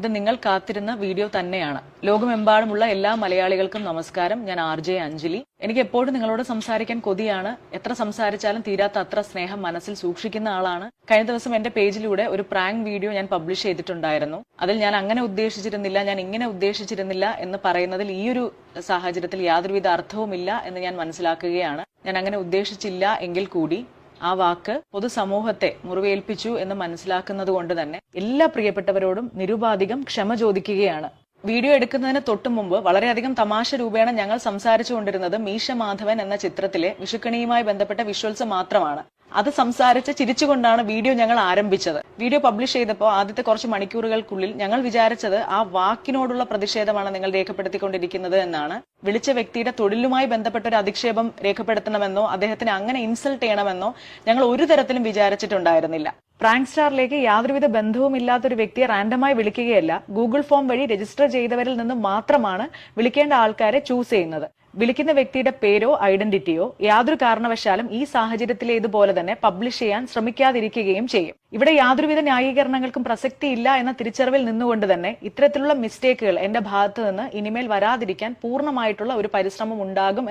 ഇത് നിങ്ങൾ കാത്തിരുന്ന വീഡിയോ തന്നെയാണ്. ലോകമെമ്പാടുമുള്ള എല്ലാ മലയാളികൾക്കും നമസ്കാരം. ഞാൻ RJ അഞ്ജലി. എനിക്ക് എപ്പോഴും നിങ്ങളോട് സംസാരിക്കാൻ കൊതിയാണ്. എത്ര സംസാരിച്ചാലും തീരാത്ത അത്ര സ്നേഹം മനസ്സിൽ സൂക്ഷിക്കുന്ന ആളാണ്. കഴിഞ്ഞ ദിവസം എന്റെ പേജിലൂടെ ഒരു പ്രാങ്ക് വീഡിയോ ഞാൻ പബ്ലിഷ് ചെയ്തിട്ടുണ്ടായിരുന്നു. അതിൽ ഞാൻ അങ്ങനെ ഉദ്ദേശിച്ചിരുന്നില്ല, ഞാൻ ഇങ്ങനെ ഉദ്ദേശിച്ചിരുന്നില്ല എന്ന് പറയുന്നതിൽ ഈ ഒരു സാഹചര്യത്തിൽ യാതൊരുവിധ അർത്ഥവുമില്ല എന്ന് ഞാൻ മനസ്സിലാക്കുകയാണ്. ഞാൻ അങ്ങനെ ഉദ്ദേശിച്ചില്ല എങ്കിൽ കൂടി ആ വാക്ക് പൊതുസമൂഹത്തെ മുറിവേൽപ്പിച്ചു എന്ന് മനസ്സിലാക്കുന്നത് കൊണ്ട് തന്നെ എല്ലാ പ്രിയപ്പെട്ടവരോടും നിരുപാധികം ക്ഷമ ചോദിക്കുകയാണ്. വീഡിയോ എടുക്കുന്നതിന് തൊട്ടു മുമ്പ് വളരെയധികം തമാശ രൂപേണ ഞങ്ങൾ സംസാരിച്ചുകൊണ്ടിരുന്നത് മീശ മാധവൻ എന്ന ചിത്രത്തിലെ വിഷുക്കണിയുമായി ബന്ധപ്പെട്ട വിഷ്വൽസ് മാത്രമാണ്. അത് സംസാരിച്ച് ചിരിച്ചുകൊണ്ടാണ് വീഡിയോ ഞങ്ങൾ ആരംഭിച്ചത്. വീഡിയോ പബ്ലിഷ് ചെയ്തപ്പോൾ ആദ്യത്തെ കുറച്ച് മണിക്കൂറുകൾക്കുള്ളിൽ ഞങ്ങൾ വിചാരിച്ചത് ആ വാക്കിനോടുള്ള പ്രതിഷേധമാണ് നിങ്ങൾ രേഖപ്പെടുത്തിക്കൊണ്ടിരിക്കുന്നത് എന്നാണ്. വിളിച്ച വ്യക്തിയുടെ തൊഴിലുമായി ബന്ധപ്പെട്ട ഒരു അധിക്ഷേപം രേഖപ്പെടുത്തണമെന്നോ അദ്ദേഹത്തിന് അങ്ങനെ ഇൻസൾട്ട് ചെയ്യണമെന്നോ ഞങ്ങൾ ഒരു തരത്തിലും വിചാരിച്ചിട്ടുണ്ടായിരുന്നില്ല. പ്രാങ്ക് സ്റ്റാറിലേക്ക് യാതൊരുവിധ ബന്ധവും ഇല്ലാത്തൊരു വ്യക്തിയെ റാൻഡമായി വിളിക്കുകയല്ല, ഗൂഗിൾ ഫോം വഴി രജിസ്റ്റർ ചെയ്തവരിൽ നിന്ന് മാത്രമാണ് വിളിക്കേണ്ട ആൾക്കാരെ ചൂസ് ചെയ്യുന്നത്. വിളിക്കുന്ന വ്യക്തിയുടെ പേരോ ഐഡന്റിറ്റിയോ യാതൊരു കാരണവശാലും ഈ സാഹചര്യത്തിലെ ഇതുപോലെ തന്നെ പബ്ലിഷ് ചെയ്യാൻ ശ്രമിക്കാതിരിക്കുകയും ചെയ്യും. ഇവിടെ യാതൊരുവിധ ന്യായീകരണങ്ങൾക്കും പ്രസക്തിയില്ല എന്ന തിരിച്ചറിവിൽ നിന്നുകൊണ്ട് തന്നെ ഇത്തരത്തിലുള്ള മിസ്റ്റേക്കുകൾ എന്റെ ഭാഗത്ത് നിന്ന് ഇനിമേൽ വരാതിരിക്കാൻ പൂർണ്ണമായിട്ടുള്ള ഒരു പരിശ്രമം ഉണ്ടാകും